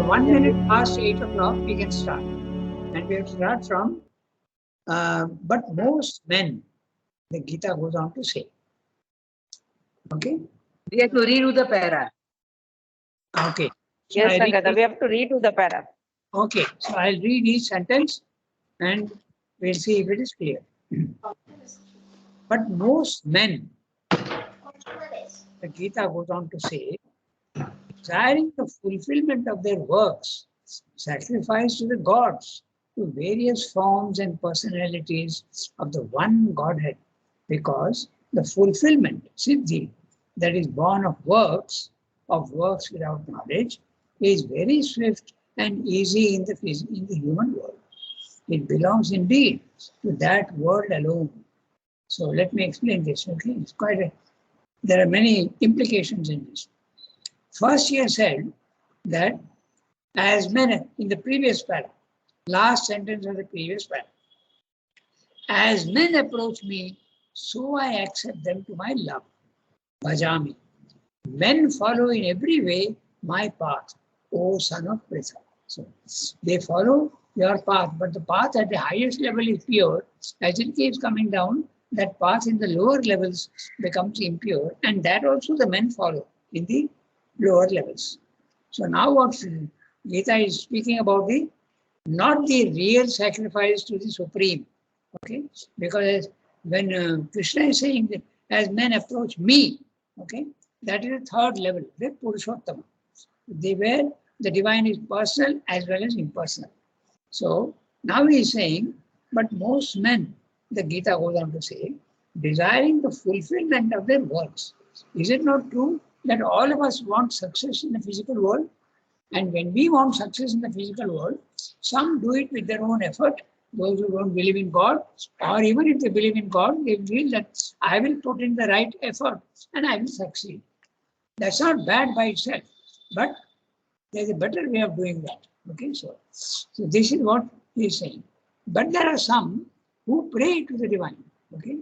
1 minute past 8 o'clock, we can start. And we have to start from, but most men, the Gita goes on to say. Okay? We have to redo the para. Okay. So Yes, Sangata, we have to redo the para. Okay, so I'll read each sentence and we'll see if it is clear. But most men, the Gita goes on to say, desiring the fulfillment of their works, sacrifice to the gods, to various forms and personalities of the one Godhead, because the fulfillment, siddhi, that is born of works without knowledge, is very swift and easy in the human world. It belongs indeed to that world alone. So let me explain this. Okay, there are many implications in this. First, he has said that as men in the previous para, last sentence of the previous para, as men approach me, so I accept them to my love. Bhajami. Men follow in every way my path, O son of Pritha. So they follow your path, but the path at the highest level is pure. As it keeps coming down, that path in the lower levels becomes impure, and that also the men follow in the lower levels. So now what Gita is speaking about not the real sacrifice to the Supreme. Okay, because when Krishna is saying that as men approach me, okay, that is the third level, the Purushottama. Where the divine is personal as well as impersonal. So now he is saying, but most men, the Gita goes on to say, desiring the fulfillment of their works. Is it not true that all of us want success in the physical world? And when we want success in the physical world, some do it with their own effort, those who don't believe in God, or even if they believe in God, they feel that I will put in the right effort and I will succeed. That's not bad by itself, but there's a better way of doing that. Okay, so this is what he is saying. But there are some who pray to the divine. Okay,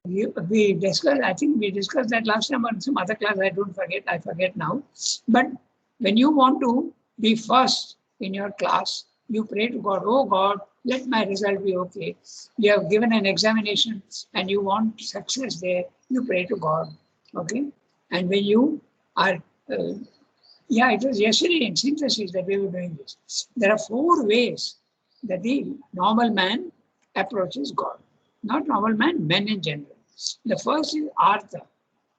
we discussed. I think we discussed that last time on some other class. I forget now. But when you want to be first in your class, you pray to God. Oh God, let my result be okay. You have given an examination and you want success there. You pray to God. Okay, and when you are it was yesterday in synthesis that we were doing this. There are 4 ways that the normal man approaches God. Not normal man, men in general. The first is Artha,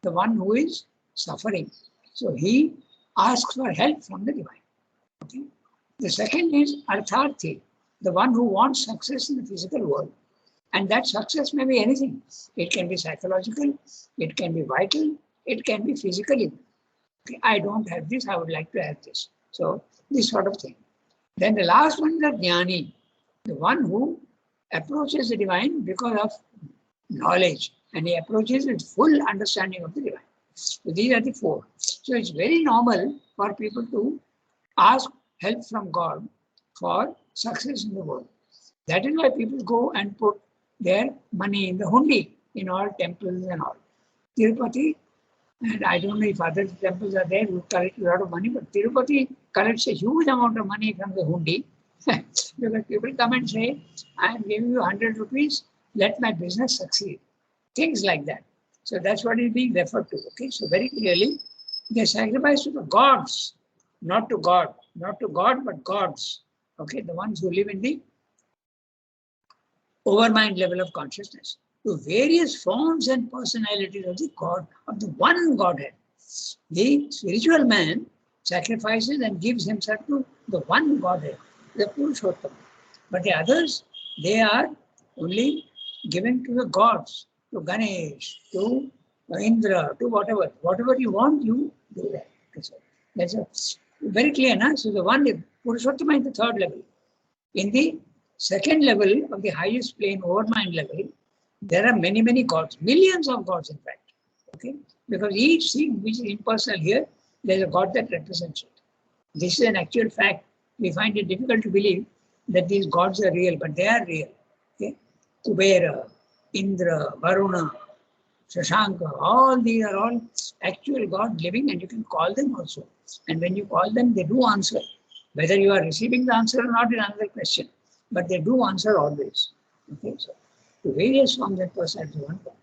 the one who is suffering. So he asks for help from the divine. Okay. The second is Artharthi, the one who wants success in the physical world. And that success may be anything. It can be psychological, it can be vital, it can be physical. Okay, I don't have this, I would like to have this. So this sort of thing. Then the last one is the Jnani, the one who approaches the divine because of knowledge, and he approaches with full understanding of the divine. So these are the 4. So it's very normal for people to ask help from God for success in the world. That is why people go and put their money in the hundi in all temples and all. Tirupati, and I don't know if other temples are there who collect a lot of money, but Tirupati collects a huge amount of money from the hundi. Because people come and say, I am giving you 100 rupees, let my business succeed. Things like that. So that's what is being referred to. Okay, so very clearly, they sacrifice to the gods, not to God. Not to God, but gods. Okay, the ones who live in the overmind level of consciousness, to various forms and personalities of the God, of the one Godhead. The spiritual man sacrifices and gives himself to the one Godhead, the Purushottama. But the others, they are only given to the gods, to Ganesh, to Indra, to whatever. Whatever you want, you do that. That's very clear, na? So the one, Purushottama is the 3rd level. In the 2nd level of the highest plane, overmind level, there are many, many gods, millions of gods in fact. Okay, because each thing which is impersonal here, there is a god that represents it. This is an actual fact. We find it difficult to believe that these gods are real, but they are real. Okay, Kubera, Indra, Varuna, Shashanka, all these are all actual gods living, and you can call them also. And when you call them, they do answer. Whether you are receiving the answer or not is another question. But they do answer always. Okay, so to various forms and personalities, one point.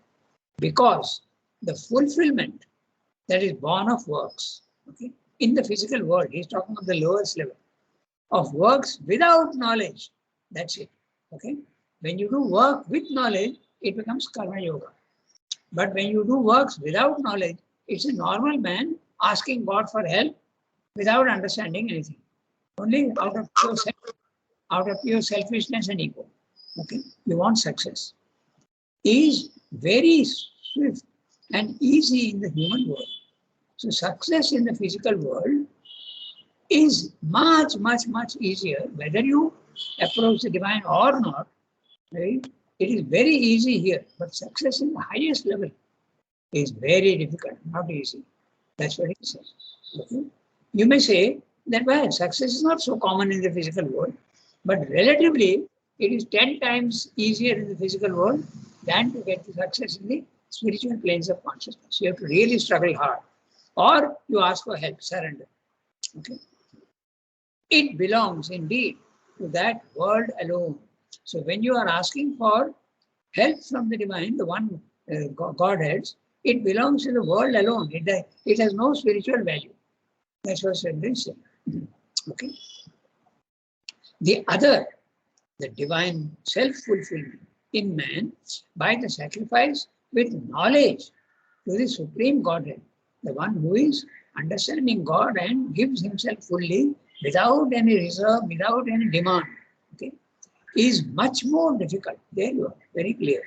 Because the fulfillment that is born of works, okay, in the physical world, he's talking of the lowest level of works without knowledge. That's it. Okay. When you do work with knowledge, it becomes karma yoga. But when you do works without knowledge, it's a normal man asking God for help without understanding anything. Only out of pure selfishness and ego. Okay. You want success. Is very swift and easy in the human world. So success in the physical world is much, much, much easier, whether you approach the divine or not, right? It is very easy here, but success in the highest level is very difficult, not easy. That's what he says. Okay? You may say that, well, success is not so common in the physical world, but relatively, it is 10 times easier in the physical world than to get the success in the spiritual planes of consciousness. You have to really struggle hard, or you ask for help, surrender. Okay? It belongs indeed to that world alone. So when you are asking for help from the divine, the one Godheads, it belongs to the world alone. It has no spiritual value. That's what Sandrin said. Okay. The other, the divine self-fulfillment in man by the sacrifice with knowledge to the Supreme Godhead, the one who is understanding God and gives himself fully without any reserve, without any demand, okay, is much more difficult. There you are, very clear.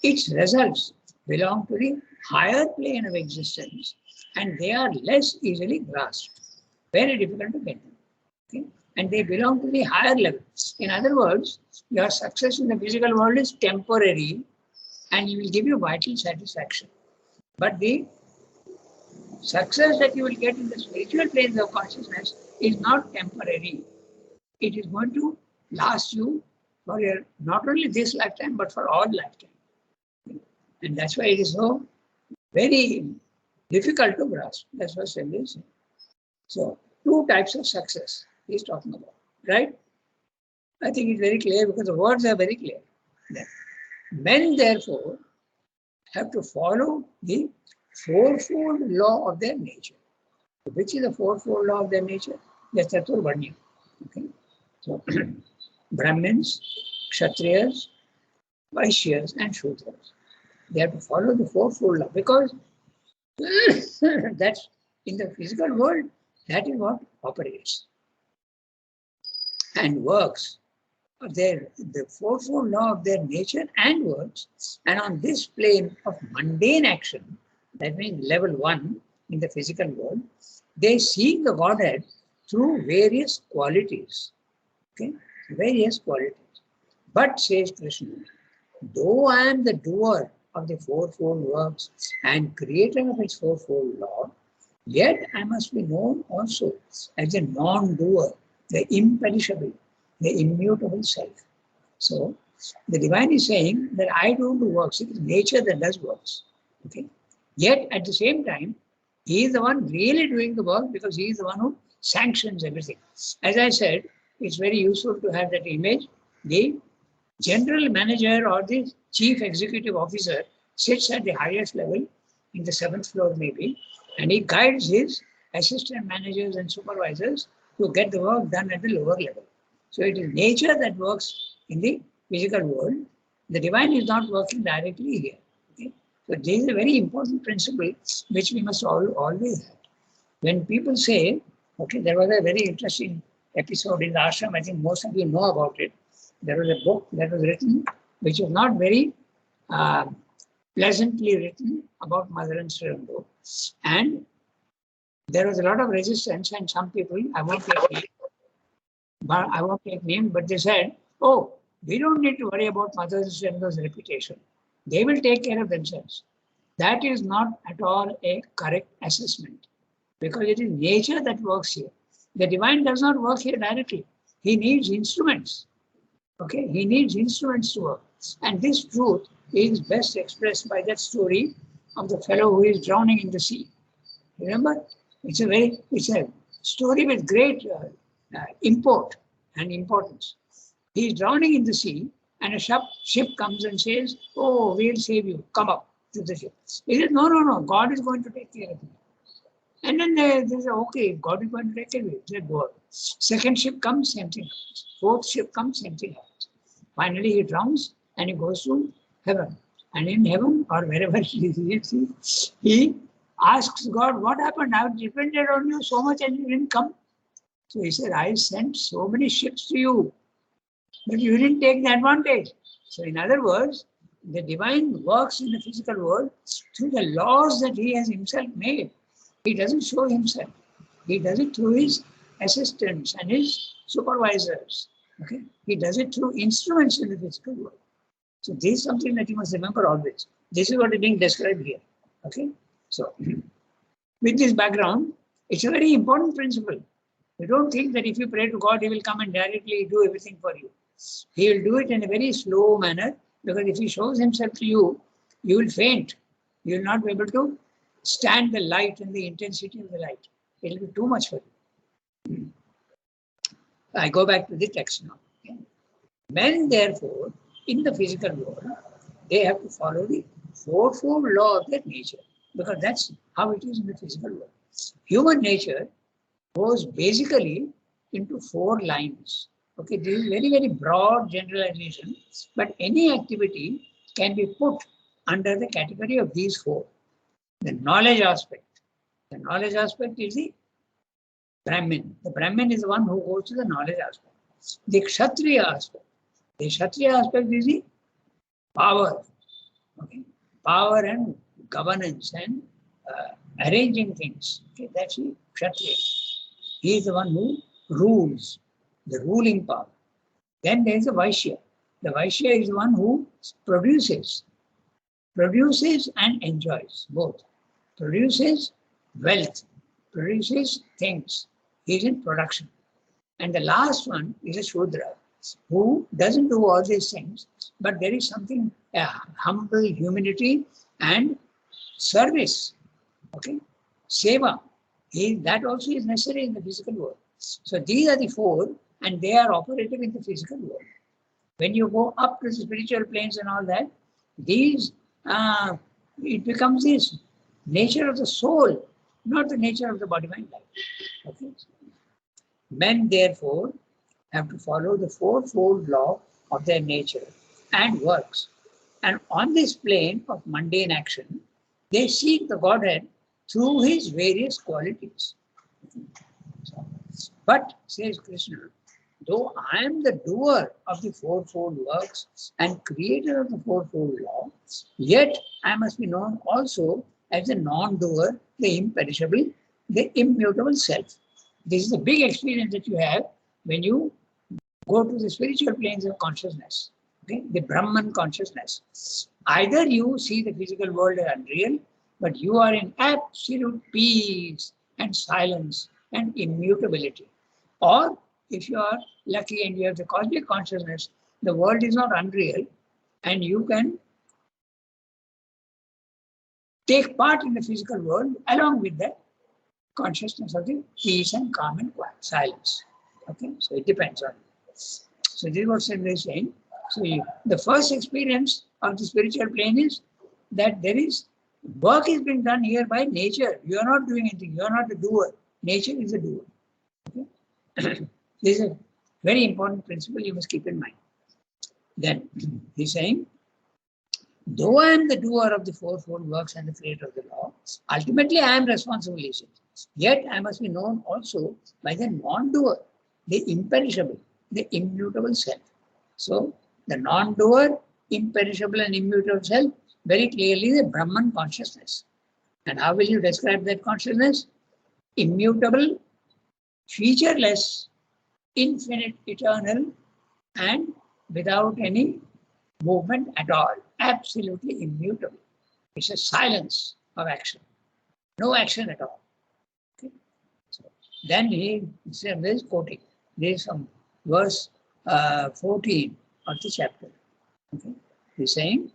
Its results belong to the higher plane of existence and they are less easily grasped. Very difficult to get them. Okay? And they belong to the higher level. In other words, your success in the physical world is temporary and it will give you vital satisfaction. But the success that you will get in the spiritual planes of consciousness is not temporary. It is going to last you for your, not only this lifetime, but for all lifetime. And that's why it is so very difficult to grasp. That's what Sandrin is saying. So, two types of success he's talking about, right? I think it's very clear because the words are very clear. Men, therefore, have to follow the fourfold law of their nature. Which is the fourfold law of their nature? That's Chaturvarnya. Okay. So, Brahmins, Kshatriyas, Vaishyas, and Shudras. They have to follow the fourfold law because that's in the physical world, that is what operates and works. The fourfold law of their nature and works, and on this plane of mundane action, that means level 1 in the physical world, they seek the Godhead through various qualities. Okay, various qualities. But says Krishna, though I am the doer of the fourfold works and creator of its fourfold law, yet I must be known also as a non-doer, the imperishable, the immutable self. So the divine is saying that I don't do works. It is nature that does works. Okay. Yet at the same time, he is the one really doing the work because he is the one who sanctions everything. As I said, it's very useful to have that image. The general manager or the chief executive officer sits at the highest level, in the 7th floor maybe, and he guides his assistant managers and supervisors to get the work done at the lower level. So it is nature that works in the physical world. The divine is not working directly here. Okay? So this is a very important principle which we must always have. When people say, okay, there was a very interesting episode in the ashram, I think most of you know about it. There was a book that was written, which was not very pleasantly written about Mother and Sri Aurobindo. And there was a lot of resistance, and some people, I won't take name, but they said, oh, we don't need to worry about Mother and Sri Aurobindo's reputation. They will take care of themselves. That is not at all a correct assessment because it is nature that works here. The divine does not work here directly. He needs instruments. Okay, he needs instruments to work. And this truth is best expressed by that story of the fellow who is drowning in the sea. Remember? It's a story with great import and importance. He is drowning in the sea, and a ship comes and says, "Oh, we'll save you. Come up to the ship." He says, "No. God is going to take care of you." And then they say, "Okay, God is going to take care of you." They go up. Second ship comes, same thing happens. Fourth ship comes, same thing happens. Finally, he drowns and he goes to heaven. And in heaven or wherever he is, he asks God, "What happened? I've depended on you so much and you didn't come." So he said, "I sent so many ships to you, but you didn't take the advantage." So in other words, the divine works in the physical world through the laws that he has himself made. He doesn't show himself. He does it through his assistants and his supervisors. Okay? He does it through instruments in the physical world. So this is something that you must remember always. This is what is being described here. Okay? So with this background, it's a very important principle. You don't think that if you pray to God, he will come and directly do everything for you. He will do it in a very slow manner, because if he shows himself to you, you will faint. You will not be able to stand the light and the intensity of the light. It will be too much for you. I go back to the text now. Okay. Men, therefore, in the physical world, they have to follow the fourfold law of their nature, because that's how it is in the physical world. Human nature goes basically into 4 lines. Okay, this is very, very broad generalization, but any activity can be put under the category of these 4. The knowledge aspect. The knowledge aspect is the Brahmin. The Brahmin is the one who goes to the knowledge aspect. The Kshatriya aspect. The Kshatriya aspect is the power. Okay? Power and governance and arranging things. Okay? That's the Kshatriya. He is the one who rules, the ruling power. Then there is the Vaishya. The Vaishya is the one who produces and enjoys both. Produces wealth, produces things. He is in production. And the last one is a Shudra, who doesn't do all these things, but there is something, humble humility and service. Okay? Seva. That also is necessary in the physical world. So these are the 4, and they are operative in the physical world. When you go up to the spiritual planes and all that, these, it becomes this nature of the soul, not the nature of the body-mind life. Okay? Men, therefore, have to follow the fourfold law of their nature and works. And on this plane of mundane action, they seek the Godhead through his various qualities. But, says Krishna, though I am the doer of the fourfold works and creator of the fourfold law, yet I must be known also as the non-doer, the imperishable, the immutable self. This is a big experience that you have when you go to the spiritual planes of consciousness, okay? The Brahman consciousness. Either you see the physical world as unreal, but you are in absolute peace and silence and immutability. Or if you are lucky and you have the cosmic consciousness, the world is not unreal, and you can take part in the physical world along with the consciousness of the peace and calm and quiet, silence. Okay, so it depends on you. So this is what Sandra is saying. So the first experience of the spiritual plane is that there is work is being done here by nature. You are not doing anything. You are not the doer. Nature is the doer. Okay? This is a very important principle you must keep in mind. Then he's saying, though I am the doer of the fourfold works and the creator of the law, ultimately I am responsible, he says. Yet I must be known also by the non-doer, the imperishable, the immutable self. So the non-doer, imperishable and immutable self, very clearly the Brahman consciousness. And how will you describe that consciousness? Immutable, featureless, infinite, eternal, and without any movement at all. Absolutely immutable. It's a silence of action. No action at all. Okay? So then he is quoting. This is from verse 14 of the chapter. Okay? He's saying,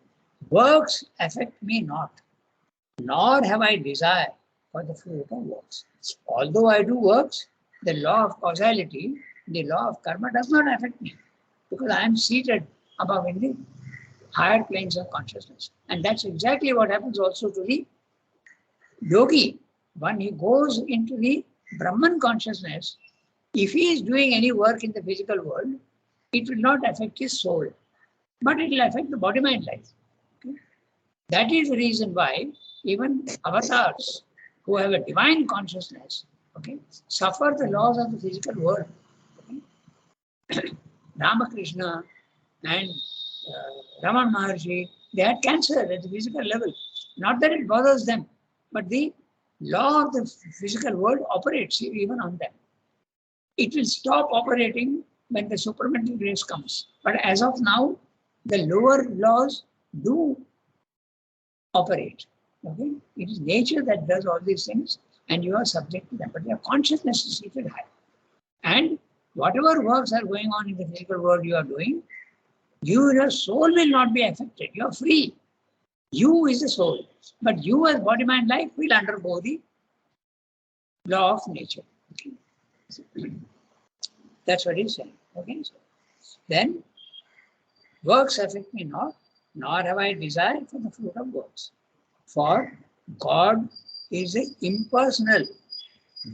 works affect me not, nor have I desire for the fruit of works. Although I do works, the law of causality, the law of karma does not affect me because I am seated above in the higher planes of consciousness. And that's exactly what happens also to the yogi. When he goes into the Brahman consciousness, if he is doing any work in the physical world, it will not affect his soul, but it will affect the body-mind life. Okay? That is the reason why even avatars who have a divine consciousness, okay, suffer the laws of the physical world. Okay? Ramakrishna and Raman Maharshi, they had cancer at the physical level. Not that it bothers them, but the law of the physical world operates even on them. It will stop operating when the supramental grace comes. But as of now, the lower laws do operate. Okay? It is nature that does all these things, and you are subject to them. But your consciousness is seated high. And whatever works are going on in the physical world you are doing, your soul will not be affected. You are free. You is the soul. But you as body, mind, life will undergo the law of nature. Okay? That's what he's saying. Okay? So then, works affect me not, nor have I desire for the fruit of works. For God is impersonal,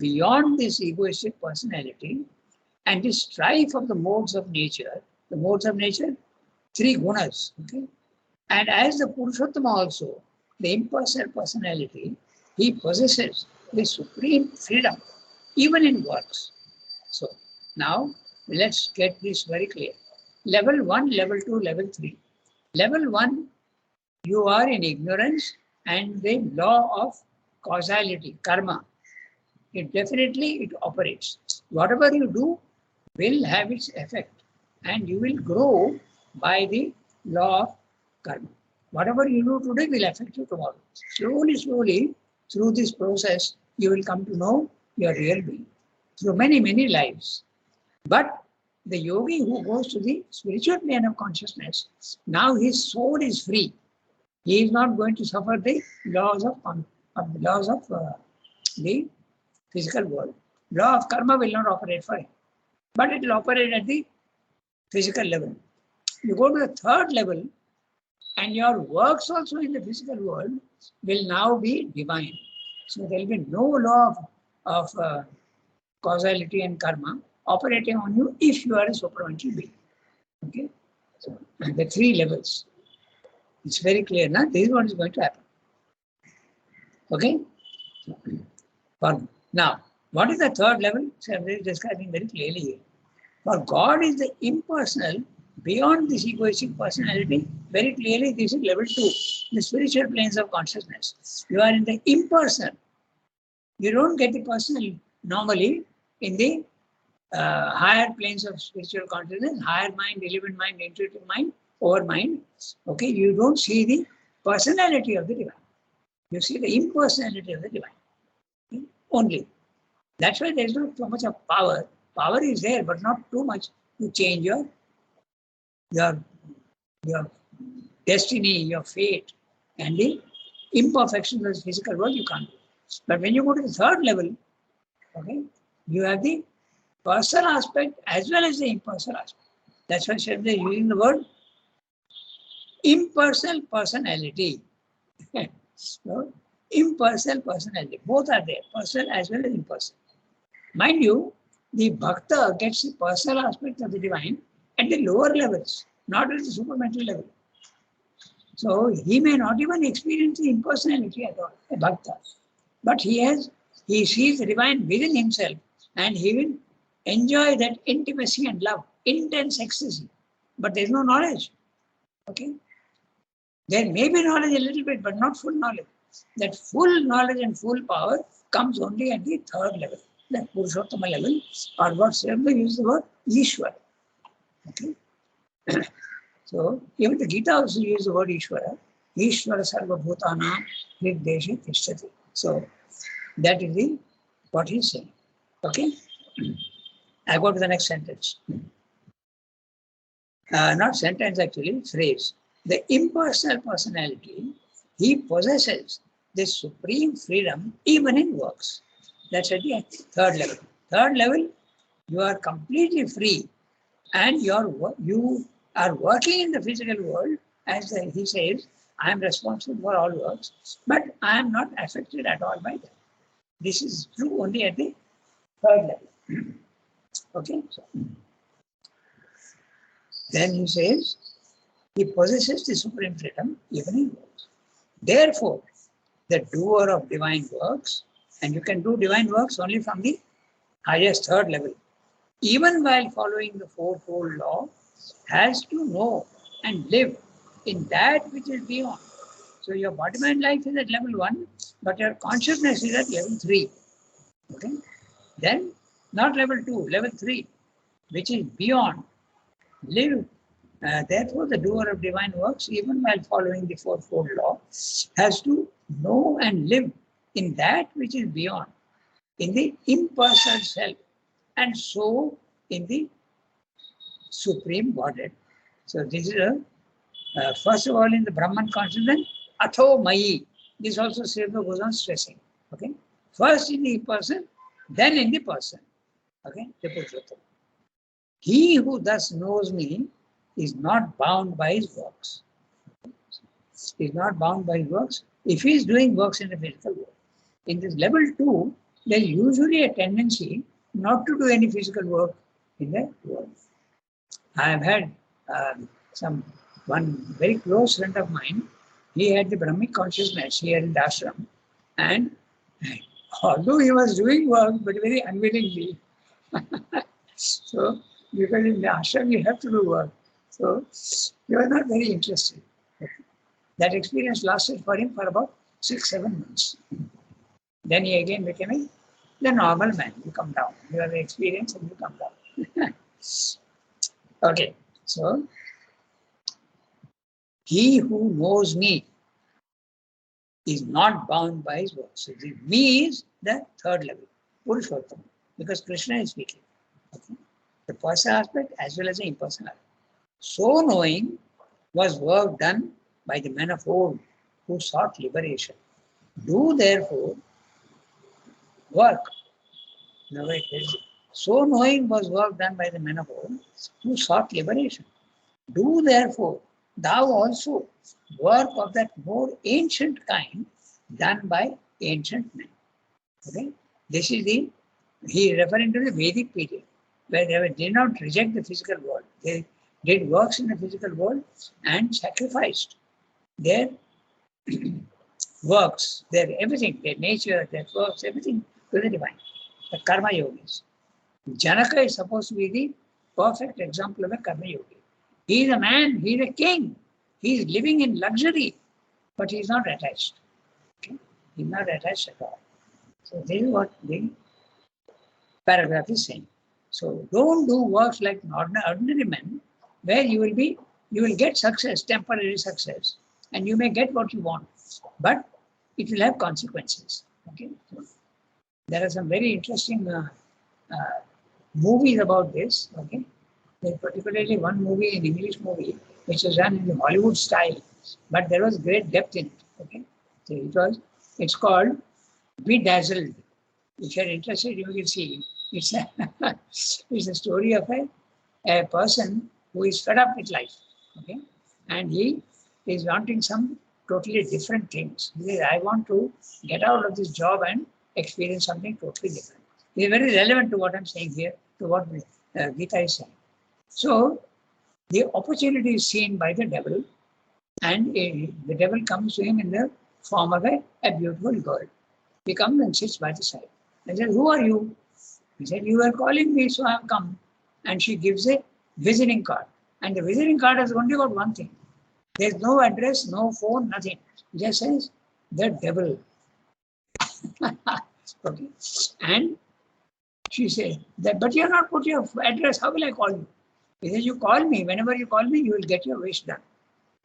beyond this egoistic personality, and the strife of the modes of nature, three gunas. Okay? And as the Purushottama also, the impersonal personality, he possesses the supreme freedom, even in works. So now let's get this very clear. Level 1, level 2, level 3. Level 1, you are in ignorance and the law of causality, karma. It operates. Whatever you do will have its effect and you will grow by the law of karma. Whatever you do today will affect you tomorrow. Slowly, through this process, you will come to know your real being through many, many lives. But the yogi who goes to the spiritual plane of consciousness, now his soul is free. He is not going to suffer the laws of the physical world. Law of karma will not operate for him, but it will operate at the physical level. You go to the third level, and your works also in the physical world will now be divine. So there will be no law of causality and karma operating on you if you are a supramental being. Okay? So the three levels. It's very clear now. This is what is going to happen. Okay? Now, what is the third level? So I'm describing very clearly here. For God is the impersonal, beyond this egoistic personality. Very clearly, this is level 2, the spiritual planes of consciousness. You are in the impersonal. You don't get the personal normally in the higher planes of spiritual consciousness, higher mind, element mind, intuitive mind, over mind. Okay, you don't see the personality of the divine. You see the impersonality of the divine. Okay? Only. That's why there is not so much of power. Power is there, but not too much to change your destiny, your fate, and the imperfection of the physical world you can't do. But when you go to the third level, okay, you have the personal aspect as well as the impersonal aspect. That's why Shabda is using the word impersonal personality. So, impersonal personality. Both are there, personal as well as impersonal. Mind you, the bhakta gets the personal aspect of the divine at the lower levels, not at the supramental level. So he may not even experience the impersonality at all, a bhakta. But he sees the divine within himself and he will enjoy that intimacy and love, intense ecstasy. But there is no knowledge. Okay? There may be knowledge a little bit, but not full knowledge. That full knowledge and full power comes only at the third level, the Purushottama level, or what Sriyamba uses the word Ishwar. Okay? So, even the Gita also uses the word Ishwara. Ishwara sarva bhutana hrideshe tishtati. So, that is what he's saying. Okay? I go to the next sentence. Not sentence actually, phrase. The impersonal personality, he possesses this supreme freedom even in works. That's at the third level. Third level, you are completely free and you are working in the physical world as he says, I am responsible for all works, but I am not affected at all by them. This is true only at the third level. Okay. So, then he says, he possesses the supreme freedom even in works. Therefore, the doer of divine works, and you can do divine works only from the highest third level, even while following the fourfold law, has to know and live in that which is beyond. So your body mind life is at level 1, but your consciousness is at level 3. Okay? Then not level 2, level 3, which is beyond. Live. Therefore, the doer of divine works, even while following the fourfold law, has to know and live in that which is beyond, in the impersonal self, and so in the supreme Godhead. So this is first of all in the Brahman consciousness, Atho Mayi. This also Srila goes on stressing. Okay. First in the person, then in the person. Okay. He who thus knows me is not bound by his works. He is not bound by his works if he is doing works in the physical world. In this level 2, there is usually a tendency not to do any physical work in the world. I have had one very close friend of mine. He had the Brahmic consciousness here in the ashram, and although he was doing work, but very unwillingly. So, because in the ashram you have to do work, so he was not very interested. That experience lasted for him for about 6-7 months. Then he again became the normal man. You come down. You have the experience and you come down. Okay, so he who knows me is not bound by his works. So the me is the third level, Purushottam, because Krishna is speaking. Okay? The personal aspect as well as the impersonal aspect. So knowing was work done by the men of old who sought liberation. Do therefore work. No, wait, so knowing was work done by the men of old who sought liberation. Do therefore thou also work of that more ancient kind done by ancient men. Okay? This is he referring to the Vedic period, where they did not reject the physical world. They did works in the physical world and sacrificed their works, their everything, their nature, their works, everything to the divine, the karma yogis. Janaka is supposed to be the perfect example of a karma yogi. He is a man, he is a king. He is living in luxury, but he is not attached. Okay? He is not attached at all. So this is what the paragraph is saying. So don't do works like ordinary men, where you will get success, temporary success, and you may get what you want, but it will have consequences. Okay, so there are some very interesting movies about this. Okay, there's particularly one movie, an English movie, which was done in the Hollywood style, but there was great depth in it. Okay, so it's called Bedazzled. If you're interested, you will see. It's a story of a person who is fed up with life. Okay, and he is wanting some totally different things. He says, I want to get out of this job and experience something totally different. It is very relevant to what I'm saying here, to what Gita is saying. So, the opportunity is seen by the devil, and the devil comes to him in the form of a beautiful girl. He comes and sits by the side. I said, who are you? He said, you were calling me, so I have come. And she gives a visiting card. And the visiting card has only got one thing. There's no address, no phone, nothing. It just says, the devil. Okay. And she says, but you have not put your address, how will I call you? He says, you call me. Whenever you call me, you will get your wish done.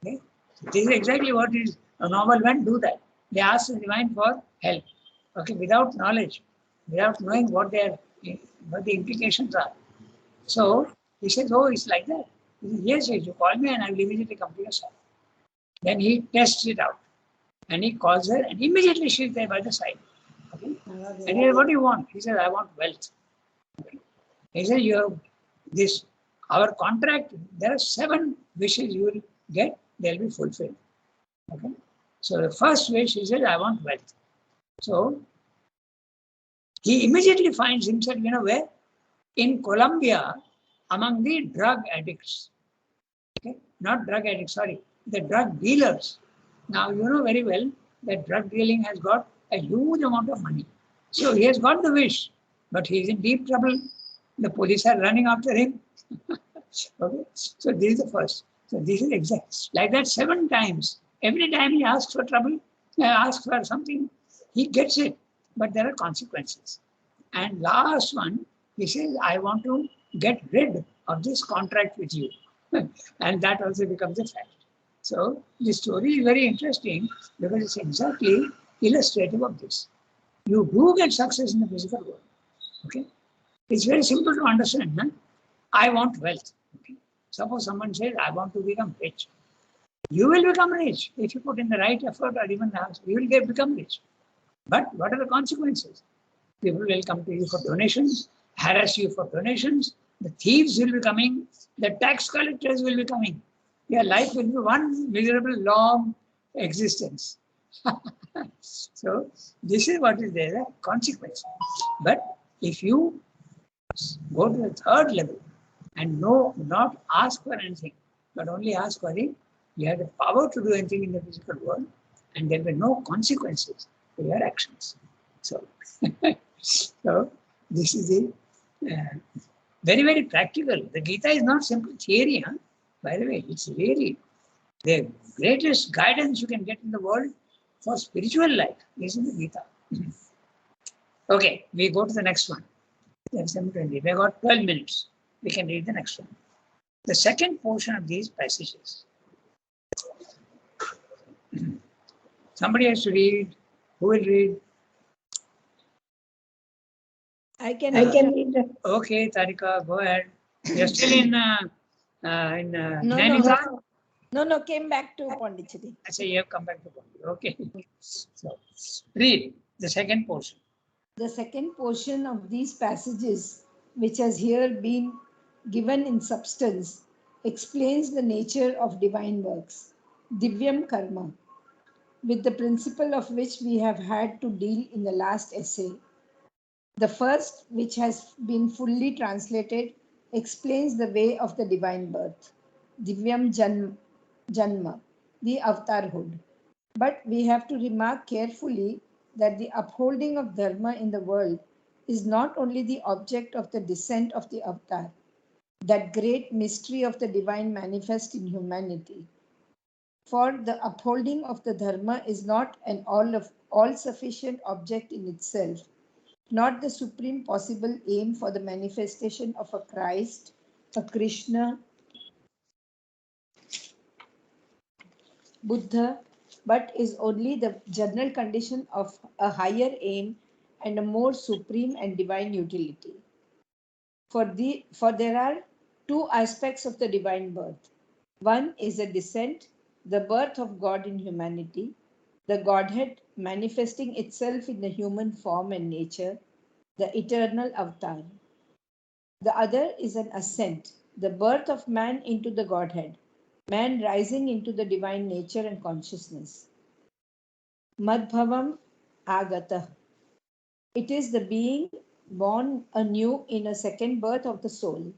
Okay? So this is exactly what is a normal men do that. They ask the divine for help. Okay, without knowledge, without knowing what the implications are. So he says, oh, it's like that. He says, yes, you call me and I will immediately come to your side. Then he tests it out. And he calls her and immediately she's there by the side. Okay? And he says, what do you want? He says, I want wealth. He said, you have this, our contract, there are 7 wishes you will get, they'll be fulfilled. Okay. So the first wish, he said, I want wealth. So he immediately finds himself, where? In Colombia, among the drug addicts. Okay, not drug addicts, sorry, the drug dealers. Now you know very well that drug dealing has got a huge amount of money. So he has got the wish, but he is in deep trouble. The police are running after him. Okay, so this is the first. So this is exact like that 7 times. Every time he asks for trouble, asks for something, he gets it, but there are consequences. And last one, he says, I want to get rid of this contract with you. And that also becomes a fact. So the story is very interesting because it's exactly illustrative of this. You do get success in the physical world. Okay. It's very simple to understand. Huh? I want wealth. Okay. Suppose someone says, I want to become rich. You will become rich if you put in the right effort or even the house. You will become rich. But what are the consequences? People will come to you for donations, harass you for donations. The thieves will be coming. The tax collectors will be coming. Your life will be one miserable, long existence. So this is what is there, a consequence. But if you go to the 3rd level and not ask for anything, but only ask for it, you have the power to do anything in the physical world, and there will be no consequences to your actions. So, so this is the very, very practical. The Gita is not simple theory, huh? By the way, it's really the greatest guidance you can get in the world for spiritual life is in the Gita. Okay, we go to the next one. We have 7:20. We have got 12 minutes. We can read the next one. The second portion of these passages. Somebody has to read. Who will read? I can read. Okay, Tarika, go ahead. You're still in Nainital? No, came back to Pondicherry. I say you have come back to Pondicherry. Okay. So, read the second portion. The second portion of these passages, which has here been given in substance, explains the nature of divine works, Divyam Karma, with the principle of which we have had to deal in the last essay. The first, which has been fully translated, explains the way of the divine birth, Divyam Janma, the avatarhood. But we have to remark carefully that the upholding of dharma in the world is not only the object of the descent of the avatar, that great mystery of the divine manifest in humanity. For the upholding of the dharma is not an all sufficient object in itself, not the supreme possible aim for the manifestation of a Christ, a Krishna, Buddha, but is only the general condition of a higher aim and a more supreme and divine utility. For there are 2 aspects of the divine birth. One is a descent, the birth of God in humanity, the Godhead manifesting itself in the human form and nature, the eternal avatar. The other is an ascent, the birth of man into the Godhead, man rising into the divine nature and consciousness. Madbhavam Agata. It is the being born anew in a second birth of the soul.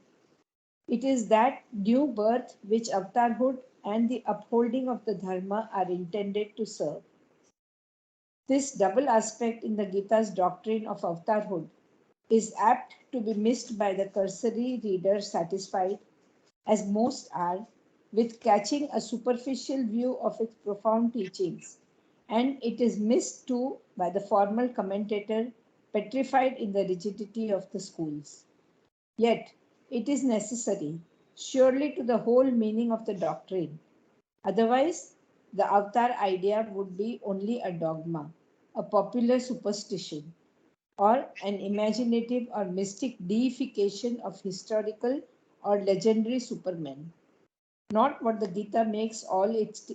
It is that new birth which avatarhood and the upholding of the dharma are intended to serve. This double aspect in the Gita's doctrine of avatarhood is apt to be missed by the cursory reader satisfied, as most are, with catching a superficial view of its profound teachings, and it is missed too by the formal commentator petrified in the rigidity of the schools. Yet, it is necessary, surely, to the whole meaning of the doctrine. Otherwise, the avatar idea would be only a dogma, a popular superstition, or an imaginative or mystic deification of historical or legendary supermen. Not what the Gita makes all its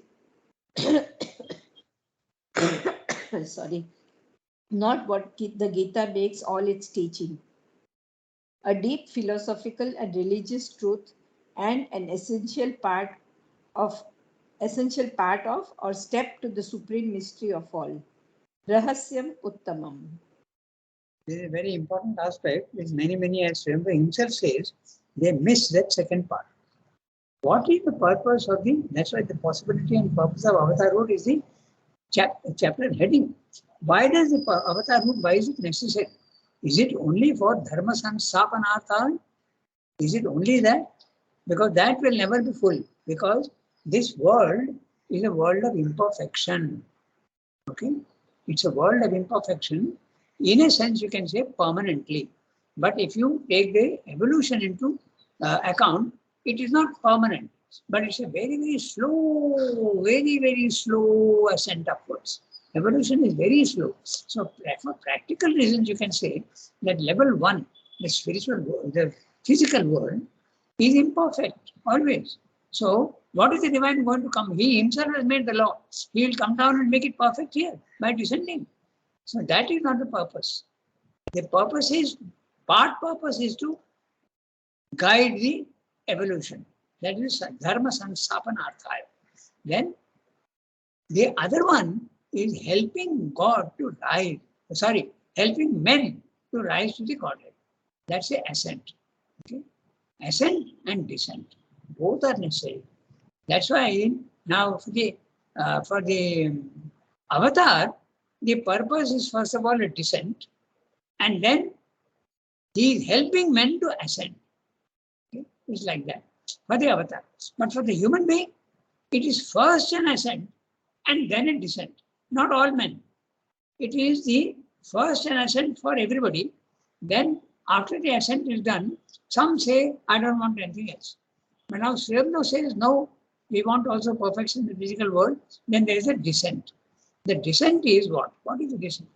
sorry, not what the Gita makes all its teaching. a deep philosophical and religious truth, and an of or step to the supreme mystery of all. Rahasyam Uttamam. This is a very important aspect, which many, as Swayambhu himself says, they miss that second part. What is the purpose of that's why the possibility and purpose of avatarhood is the chapter heading. Why does the avatarhood, why is it necessary? Is it only for dharma sansapanartha? Is it only that? Because that will never be full. Because this world is a world of imperfection. Okay? It's a world of imperfection. In a sense, you can say permanently. But if you take the evolution into account, it is not permanent. But it's a very slow, very slow ascent upwards. Evolution is very slow. So for practical reasons, you can say that level 1, the spiritual world, the physical world, is imperfect, always. So what is the divine going to come? He himself has made the law. He will come down and make it perfect here by descending. So that is not the purpose. The purpose is, part purpose is to guide the evolution. That is dharma sansapanarthaya. Then the other one is helping God to rise, helping men to rise to the Godhead. That's the ascent. Okay? Ascent and descent. Both are necessary. That's why now for the avatar, the purpose is first of all a descent, and then he is helping men to ascend. Okay? It's like that for the avatar. But for the human being, it is first an ascent and then a descent. Not all men. It is the first an ascent for everybody. Then after the ascent is done, some say, I don't want anything else. But now Swayambhu says, no, we want also perfection in the physical world. Then there is a descent. The descent is what? What is the descent?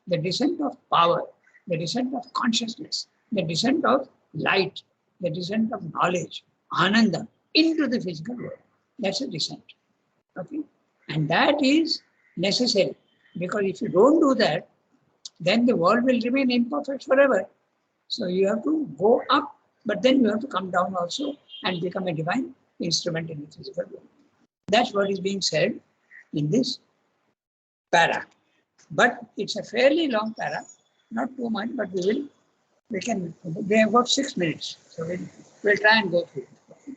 The descent of power, the descent of consciousness, the descent of light, the descent of knowledge, ananda, into the physical world. That's a descent. Okay? And that is necessary. Because if you don't do that, then the world will remain imperfect forever. So you have to go up, but then you have to come down also and become a divine instrument in the physical world. That's what is being said in this para. But it's a fairly long para, not too much, but we have got 6 minutes. So we'll try and go through it.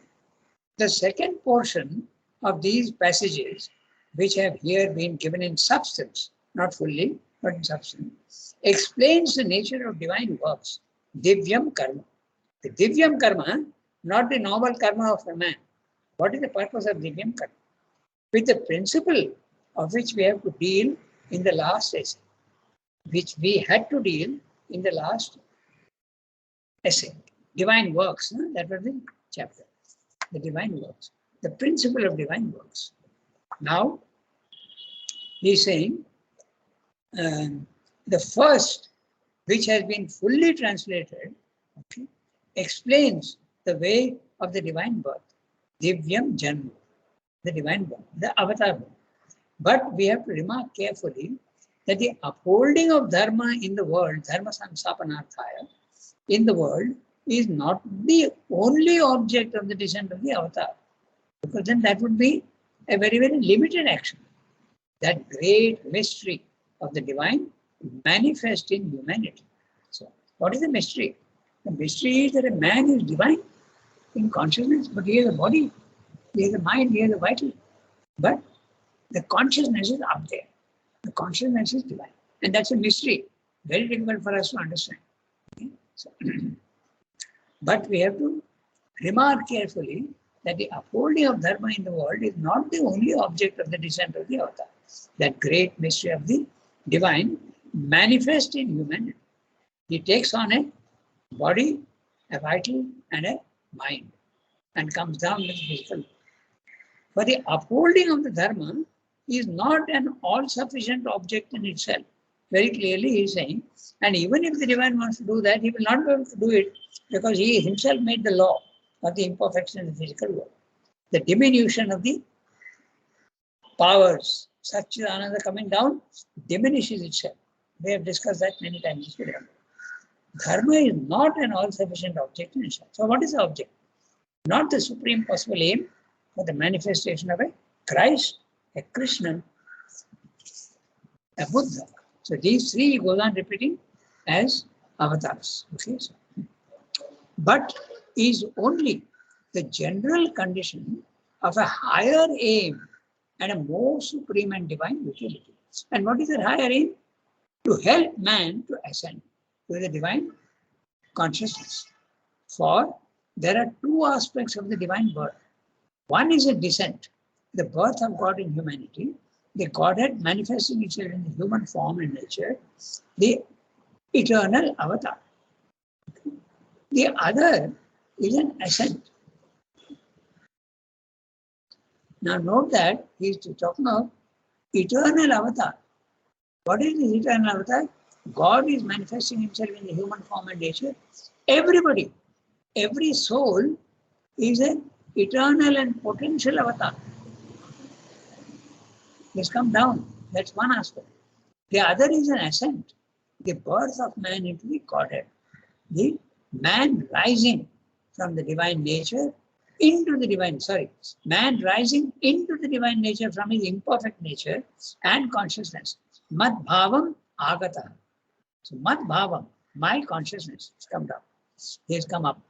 The second portion of these passages, which have here been given in substance, not fully, but in substance, explains the nature of divine works, divyam karma. The divyam karma, not the normal karma of a man. What is the purpose of divyam karma? With the principle of which we have to deal in the last essay, which we had to deal in the last essay. Divine works, that was the chapter. The divine works, the principle of divine works. Now, he's saying the first, which has been fully translated, okay, explains the way of the divine birth, divyam janma, the divine birth, the avatar birth. But we have to remark carefully that the upholding of dharma in the world, dharma sansapanarthaya, in the world, is not the only object of the descent of the avatar. Because then that would be a very limited action. That great mystery of the divine manifest in humanity. So, what is the mystery? The mystery is that a man is divine in consciousness, but he has a body, he has a mind, he has a vital. But the consciousness is up there. The consciousness is divine. And that's a mystery. Very difficult for us to understand. Okay? So, but we have to remark carefully that the upholding of dharma in the world is not the only object of the descent of the avatar. That great mystery of the divine manifests in humanity. He takes on a body, a vital, and a mind, and comes down with physical. For the upholding of the dharma is not an all-sufficient object in itself. Very clearly he is saying, and even if the divine wants to do that, he will not be able to do it because he himself made the law of the imperfection in the physical world. The diminution of the powers, Satchidananda coming down, diminishes itself. We have discussed that many times. Dharma is not an all-sufficient object in itself. So what is the object? Not the supreme possible aim for the manifestation of a Christ, a Krishna, a Buddha. So these three he goes on repeating as avatars. Okay? But is only the general condition of a higher aim and a more supreme and divine utility. And what is that higher aim? To help man to ascend to the divine consciousness. For there are two aspects of the divine birth. One is a descent, the birth of God in humanity, the Godhead manifesting itself in the human form and nature, the eternal avatar. The other is an ascent. Now note that he is talking of eternal avatar. What is the eternal avatar? God is manifesting himself in the human form and nature. Everybody, every soul is an eternal and potential avatar. Let's come down. That's one aspect. The other is an ascent, the birth of man into the Godhead. The man rising from the divine nature into the divine, man rising into the divine nature from his imperfect nature and consciousness. Mad bhavam agata. So mad bhavam, my consciousness, has come down. He has come up.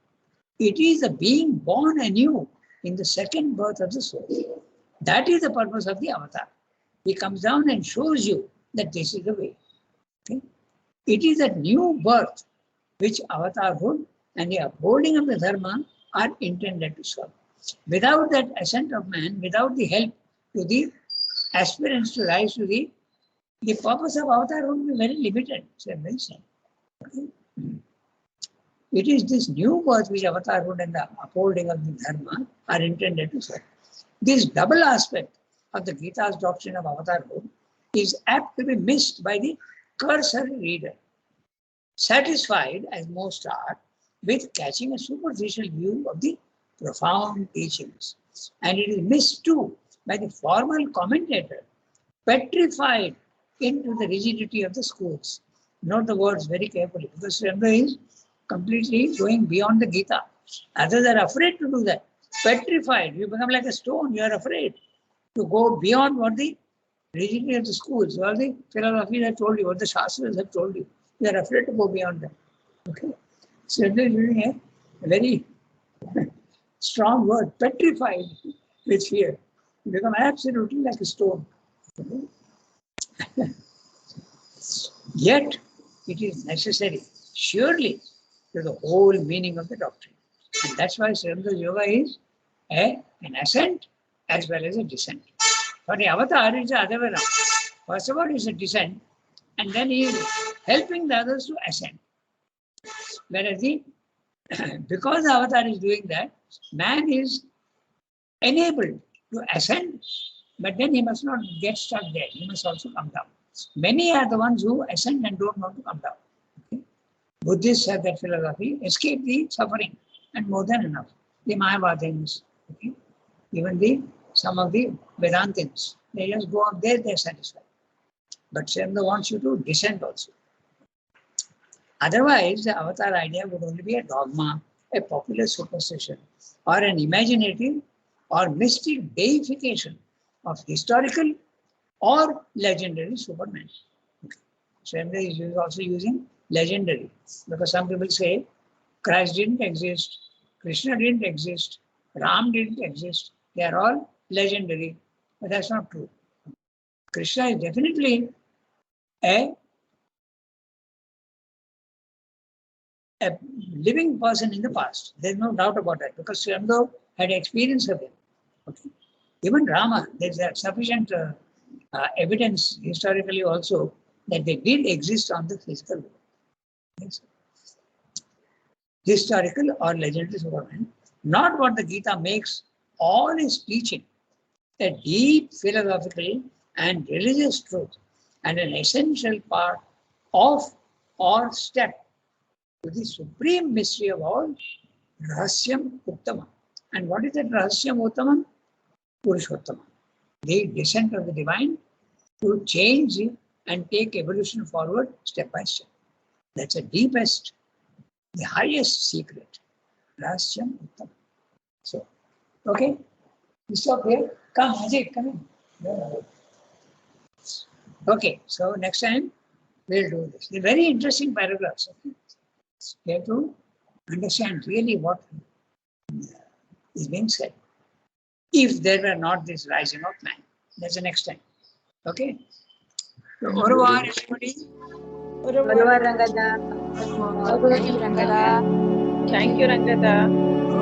It is the being born anew in the second birth of the soul. That is the purpose of the avatar. He comes down and shows you that this is the way. Okay? It is a new birth which avatarhood and the upholding of the dharma are intended to serve. Without that ascent of man, without the help to the aspirants to rise to the purpose of avatar would be very limited. So very sad. Okay? It is this new birth which avatarhood and the upholding of the dharma are intended to serve. This double aspect of the Gita's doctrine of avatarhood is apt to be missed by the cursory reader, satisfied as most are with catching a superficial view of the profound teachings. And it is missed too by the formal commentator, petrified into the rigidity of the schools. Note the words very carefully, because remember, is completely going beyond the Gita. Others are afraid to do that. Petrified, you become like a stone, you are afraid to go beyond what the rigidity of the schools, all the philosophy have told you, what the Shastras have told you. You are afraid to go beyond that. Okay? So they're using a very strong word, petrified with fear. You become absolutely like a stone. Okay? Yet, it is necessary, surely, to the whole meaning of the doctrine. And that's why Srimad Yoga is an ascent as well as a descent. For the avatar, it's the other way around. First of all, it's a descent, and then he is helping the others to ascend. Whereas because the avatar is doing that, man is enabled to ascend, but then he must not get stuck there. He must also come down. Many are the ones who ascend and don't want to come down. Okay? Buddhists have that philosophy, escape the suffering, and more than enough. The Mayavadins, okay? Even some of the Vedantins, they just go up there, they're satisfied. But Srimad wants you to descend also. Otherwise, the avatar idea would only be a dogma, a popular superstition, or an imaginative or mystic deification of historical or legendary supermen. Okay. Srimad is also using legendary, because some people say Christ didn't exist, Krishna didn't exist, Ram didn't exist. They are all legendary, but that's not true. Krishna is definitely a living person in the past. There's no doubt about that, because Srimad had experience of him. Okay. Even Rama, there's sufficient evidence historically also that they did exist on the physical world. Yes. Historical or legendary superman, not what the Gita makes all its teaching a deep philosophical and religious truth and an essential part of or step to the supreme mystery of all, Rahasyam Uttama. And what is that Rahasyam Uttamam? Purushottama. The descent of the divine to change and take evolution forward step by step. That's the deepest the highest secret. Rahasyam Uttam. So, okay, we stop here. Come, Ajay, come in. Okay, so next time we'll do this. They're very interesting paragraphs. Okay? We have to understand really what is being said. If there were not this rising of man, that's the next time. Okay? So, au revoir, everybody. Rangada. Thank you, Rangada. Thank you, Rangada.